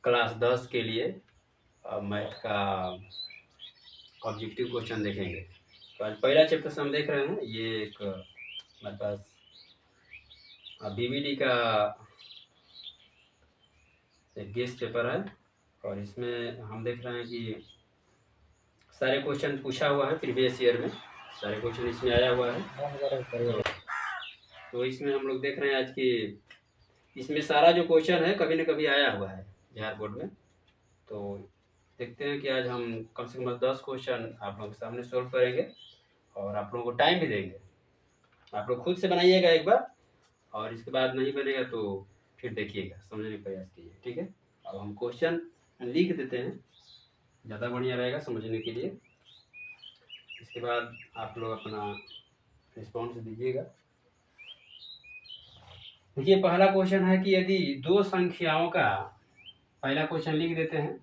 Class 10 के लिए math का ऑब्जेक्टिव क्वेश्चन देखेंगे। तो आज पहला चैप्टर से हम देख रहे हैं। ये एक हमारे पास बीबीडी का एक गेस्ट पेपर है और इसमें हम देख रहे हैं कि सारे क्वेश्चन पूछा हुआ है। प्रीवियस ईयर में सारे क्वेश्चन इसमें आया हुआ है। तो इसमें हम लोग देख रहे हैं आज की इसमें सारा जो क्वेश्चन है कभी न कभी आया हुआ है बिहार बोर्ड में। तो देखते हैं कि आज हम कम से कम 10 क्वेश्चन आप लोगों के सामने सोल्व करेंगे और आप लोगों को टाइम भी देंगे। आप लोग खुद से बनाइएगा एक बार और इसके बाद नहीं बनेगा तो फिर देखिएगा, समझने का प्रयास कीजिए, ठीक है। अब हम क्वेश्चन लिख देते हैं, ज़्यादा बढ़िया रहेगा समझने के लिए। इसके बाद आप लोग अपना रिस्पॉन्स दीजिएगा। देखिए पहला क्वेश्चन है कि यदि दो संख्याओं का, पहला क्वेश्चन लिख देते हैं,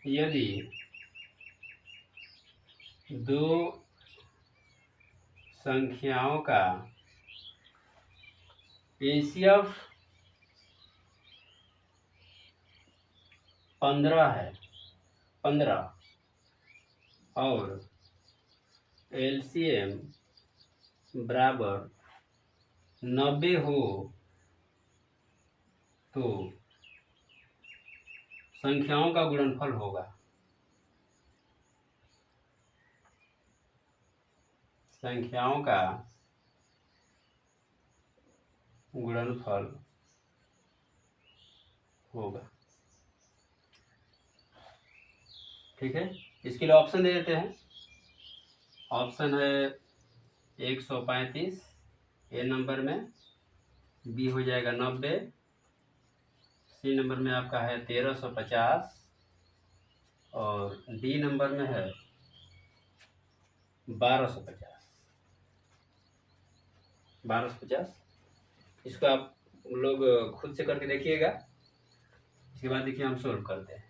यदि दो संख्याओं का एसीएफ 15 है, 15 और एलसीएम बराबर 90 हो तो संख्याओं का गुणनफल होगा। संख्याओं का गुणनफल होगा, ठीक है। इसके लिए ऑप्शन दे देते हैं। ऑप्शन है 135 ए नंबर में, बी हो जाएगा 90, सी नंबर में आपका है 1350 और डी नंबर में है 1250। इसको आप लोग खुद से करके देखिएगा। इसके बाद देखिए हम सोल्व करते हैं।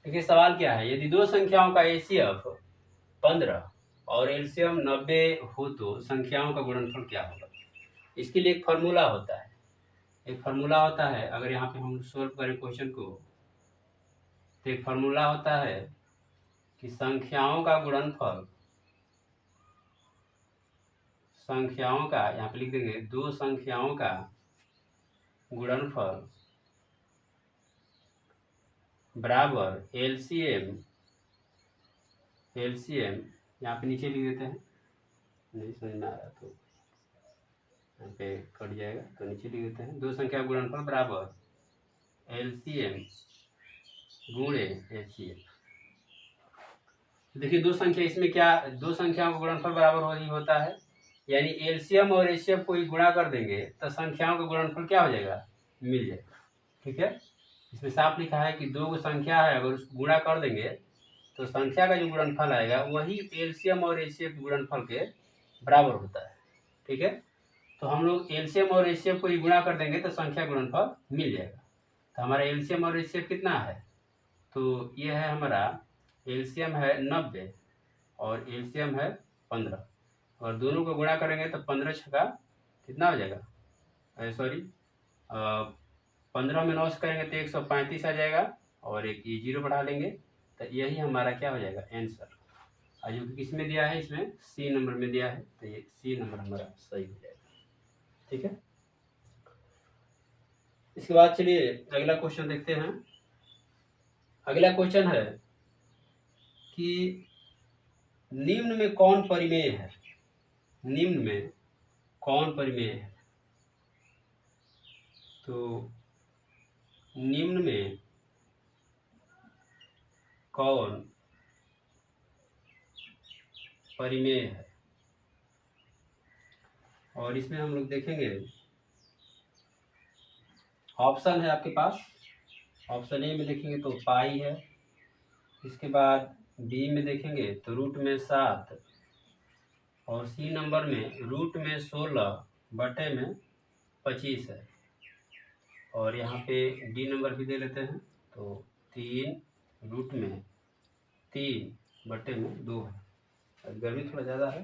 देखिए सवाल क्या है, यदि दो संख्याओं का एसीएफ 15 और एलसीएम 90 हो तो संख्याओं का गुणनफल क्या होगा। इसके लिए एक फार्मूला होता है, अगर यहाँ पे हम सोल्व करें क्वेश्चन को तो एक फार्मूला होता है कि संख्याओं का गुणनफल, संख्याओं का यहाँ पे लिख देंगे दो संख्याओं का गुणनफल बराबर एलसीएम यहाँ पे नीचे लिख देते हैं, नहीं समझ में आ रहा तो यहाँ पे कट जाएगा तो नीचे लिख देते हैं। दो संख्या का गुणनफल बराबर एलसीएम गुणे एचसीएफ। देखिए दो संख्या, इसमें क्या दो संख्याओं का गुणनफल बराबर वही होता है, यानी एलसीएम और एचसीएफ को ही गुणा कर देंगे तो संख्याओं का गुणनफल क्या हो जाएगा, मिल जाएगा, ठीक है। इसमें साफ लिखा है कि दो संख्या है, अगर उसको गुणा कर देंगे तो संख्या का जो गुणनफल आएगा वही एलसीएम और एचसीएफ गुणनफल के बराबर होता है, ठीक है। तो हम लोग एलसीएम और एचसीएफ को ही गुणा कर देंगे तो संख्या गुणनफल मिल जाएगा। तो हमारा एलसीएम और एचसीएफ कितना है, तो ये है हमारा एलसीएम है 90 और एलसीएम है 15, और दोनों को गुणा करेंगे तो 15 छका कितना हो जाएगा, सॉरी 15 में 9 से करेंगे तो 135 आ जाएगा और एक ये जीरो बढ़ा लेंगे तो यही हमारा क्या हो जाएगा आंसर। और जो किस में दिया है, इसमें सी नंबर में दिया है तो ये सी नंबर हमारा सही हो जाएगा, ठीक है। इसके बाद चलिए अगला क्वेश्चन देखते हैं। अगला क्वेश्चन है कि निम्न में कौन परिमेय है, निम्न में कौन परिमेय है। तो निम्न में कौन परिमेय है, और इसमें हम लोग देखेंगे ऑप्शन है आपके पास। ऑप्शन ए में देखेंगे तो पाई है, इसके बाद बी में देखेंगे तो रूट में 7 और सी नंबर में रूट में 16 बटे में 25 है, और यहाँ पे डी नंबर भी दे लेते हैं तो 3 रूट में 3 बटे में 2 है। अब गर्मी थोड़ा ज़्यादा है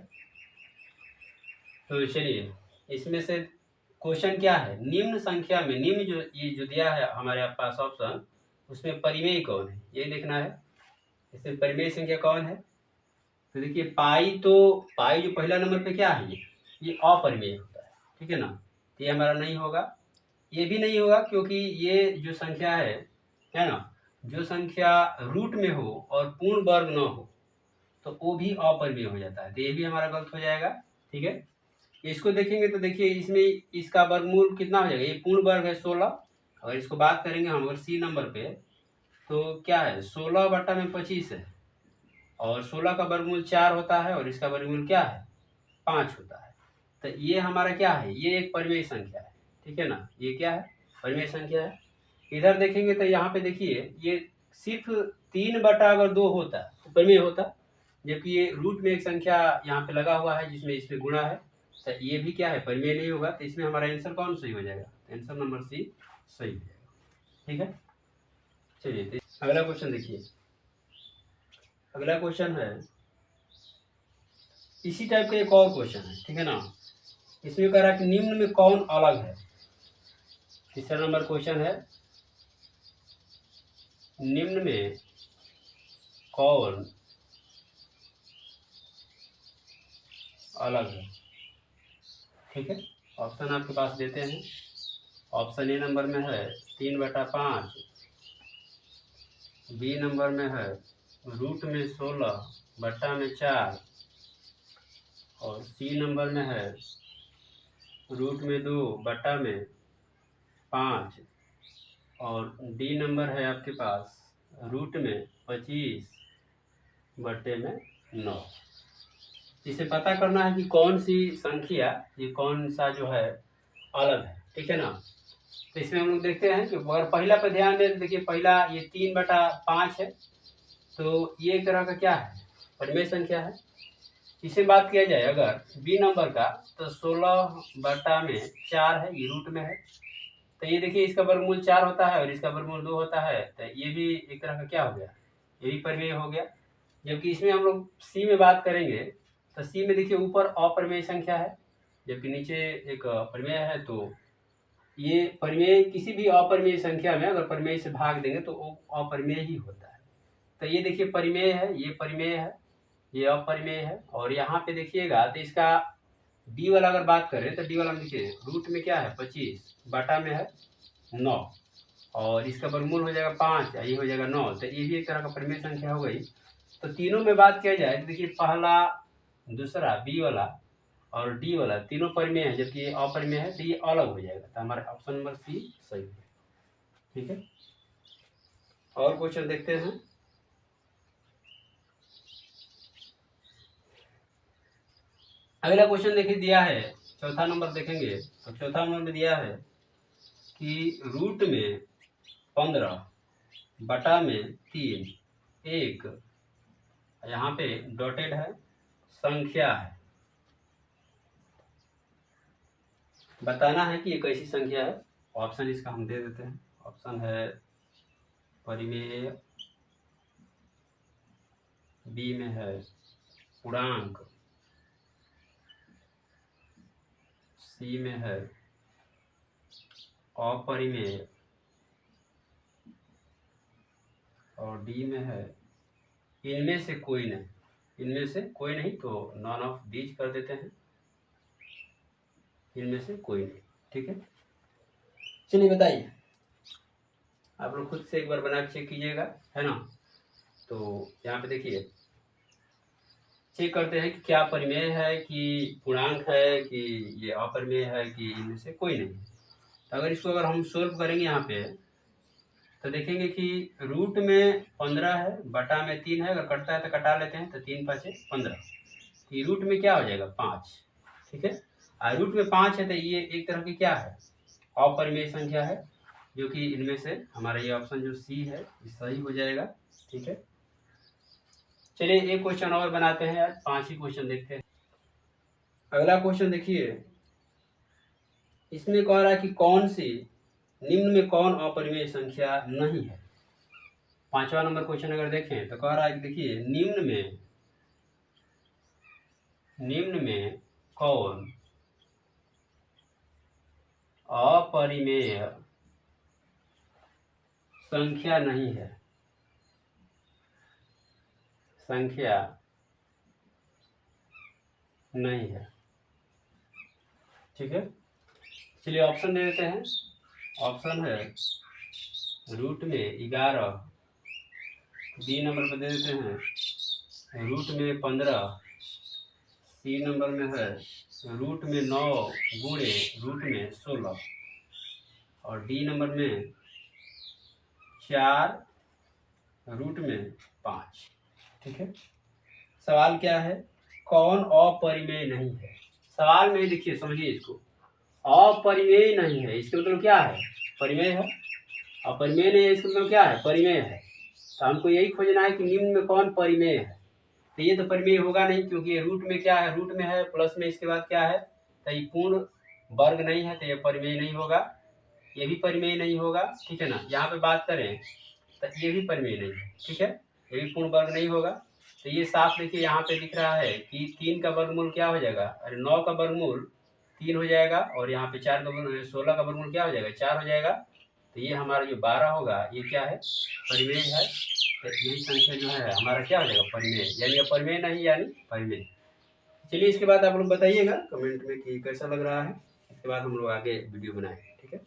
तो चलिए इसमें से क्वेश्चन क्या है, निम्न संख्या में, निम्न जो ये जो दिया है हमारे पास ऑप्शन, उसमें परिमेय कौन है, ये देखना है। इसमें परिमेय संख्या कौन है, तो देखिए पाई, तो पाई जो पहला नंबर पे क्या है, ये अपरिमेय होता है, ठीक है ना। तो ये हमारा नहीं होगा, ये भी नहीं होगा, क्योंकि ये जो संख्या है ना, जो संख्या रूट में हो और पूर्ण वर्ग न हो तो वो भी अपरिमेय हो जाता है, तो ये भी हमारा गलत हो जाएगा, ठीक है। इसको देखेंगे तो देखिए इसमें इसका वर्गमूल कितना हो जाएगा, ये पूर्ण वर्ग है 16, अगर इसको बात करेंगे हम अगर सी नंबर पे, तो क्या है 16/25 है, और 16 का वर्गमूल 4 होता है, और इसका वर्गमूल क्या है 5 होता है। तो ये हमारा क्या है, ये एक परिमेय संख्या है, ठीक है ना, ये क्या है परिमेय संख्या है। इधर देखेंगे तो यहाँ पे देखिए ये सिर्फ 3/2 होता तो परिमेय होता, जबकि ये रूट में एक संख्या यहाँ पे लगा हुआ है जिसमें इसमें गुणा है, तो ये भी क्या है परिमेय नहीं होगा। तो इसमें हमारा आंसर कौन सही हो जाएगा, आंसर नंबर सी सही हो जाएगा, ठीक है। चलिए तो अगला क्वेश्चन देखिए, अगला क्वेश्चन है इसी टाइप का एक और क्वेश्चन है, ठीक है ना। इसमें कह रहा है कि निम्न में कौन अलग है। तीसरा नंबर क्वेश्चन है, निम्न में कौन अलग है, ठीक है। ऑप्शन आपके पास देते हैं, ऑप्शन ए नंबर में है 3/5, बी नंबर में है रूट में 16/4, और सी नंबर में है रूट में 2/5, और डी नंबर है आपके पास रूट में 25/9। इसे पता करना है कि कौन सी संख्या, ये कौन सा जो है अलग है, ठीक है ना। तो इसमें हम लोग देखते हैं कि अगर पहला पर ध्यान दें, देखिए पहला ये 3/5 है, तो ये एक तरह का क्या है परिमेय संख्या है। इसे बात किया जाए अगर बी नंबर का, तो 16/4 है, ये रूट में है, तो ये देखिए इसका वर्गमूल 4 होता है और इसका वर्गमूल 2 होता है, तो ये भी एक तरह का क्या हो गया, ये भी परिमेय हो गया। जबकि इसमें हम लोग सी में बात करेंगे, तो सी में देखिए ऊपर अपरिमेय संख्या है, जबकि नीचे एक परिमेय है, तो ये परिमेय किसी भी अपरिमेय संख्या में अगर परिमेय से भाग देंगे तो वो अपरिमेय ही होता है। तो ये देखिए परिमेय है, ये परिमेय है, ये अपरिमेय है, और यहाँ पे देखिएगा तो इसका डी वाला अगर बात करें तो डी वाला में देखिए रूट में क्या है 25, बटा में है 9, और इसका वर्गमूल हो जाएगा 5, ये हो जाएगा 9, तो ये भी एक तरह का परिमेय संख्या हो गई। तो तीनों में बात किया जाए तो देखिए पहला, दूसरा, बी वाला और डी वाला तीनों परिमेय है, जबकि ये अपरिमेय है, तो ये अलग हो जाएगा, तो हमारा ऑप्शन नंबर सी सही है, ठीक है। और क्वेश्चन देखते हैं, अगला क्वेश्चन देखिए दिया है, चौथा नंबर देखेंगे तो चौथा नंबर में दिया है कि रूट में 15 बटा में 3 एक, यहाँ पे डॉटेड है, संख्या है, बताना है कि ये कैसी संख्या है। ऑप्शन इसका हम दे देते हैं, ऑप्शन है परिमेय, बी में है पूर्णांक, सी में है अपरिमेय, और डी में है इनमें से कोई नहीं, इनमें से कोई नहीं, तो नॉन ऑफ दीज कर देते हैं, इनमें से कोई नहीं, ठीक है। चलिए बताइए, आप लोग खुद से एक बार बना के चेक कीजिएगा, है ना। तो यहाँ पे देखिए चेक करते हैं कि क्या परिमेय है कि पूर्णांक है कि ये अपरिमेय है कि इनमें से कोई नहीं। तो अगर इसको अगर हम सोल्व करेंगे यहाँ पे, तो देखेंगे कि रूट में 15 है, बटा में 3 है, अगर कटता है तो कटा लेते हैं, तो 3×5 = 15, तो ये रूट में क्या हो जाएगा 5, ठीक है। और रूट में 5 है, तो ये एक तरह की क्या है अपरिमेय संख्या है, जो कि इनमें से हमारा ये ऑप्शन जो सी है ये सही हो जाएगा, ठीक है। चलिए एक क्वेश्चन और बनाते हैं यार, 5 ही क्वेश्चन देखते हैं। अगला क्वेश्चन देखिए, इसमें कह रहा है कि कौन सी, निम्न में कौन अपरिमेय संख्या नहीं है। 5वां नंबर क्वेश्चन अगर देखें तो कह रहा है कि देखिए निम्न में कौन अपरिमेय संख्या नहीं है, संख्या नहीं है। ठीक है, चलिए ऑप्शन दे देते हैं। ऑप्शन है रूट में 11, बी नंबर पर दे देते हैं रूट में 15, सी नंबर में है रूट में 9 गुणे रूट में 16 और डी नंबर में 4 रूट में 5। ठीक है, सवाल क्या है, कौन अपरिमेय नहीं है। सवाल में देखिए, समझिए इसको, अपरिमेय नहीं है इसका मतलब क्या है, परिमेय है। अपरिमेय नहीं है इसका मतलब क्या है, परिमेय है। तो हमको यही खोजना है कि निम्न में कौन परिमेय है। तो ये तो परिमेय होगा नहीं, क्योंकि ये रूट में क्या है, रूट में है प्लस में इसके बाद क्या है, तो ये पूर्ण वर्ग नहीं है, तो ये परिमेय नहीं होगा। ये भी परिमेय नहीं होगा। ठीक है ना, यहाँ पे बात करें तो ये भी परिमेय नहीं है। ठीक है, ये भी पूर्ण वर्ग नहीं होगा। तो ये साफ देखिए यहाँ पे दिख रहा है कि 3 का वर्गमूल क्या हो जाएगा, अरे 9 का वर्गमूल 3 हो जाएगा और यहाँ पे 4 का 16 का वर्गमूल क्या हो जाएगा, 4 हो जाएगा। तो ये हमारा जो 12 होगा ये क्या है, परिमेय है। तो यही संख्या जो है हमारा क्या हो जाएगा, परिमेय, यानी अपरिमेय नहीं यानी परिमेय। चलिए इसके बाद आप लोग बताइएगा कमेंट में कि कैसा लग रहा है। इसके बाद हम लोग आगे वीडियो बनाएंगे। ठीक है।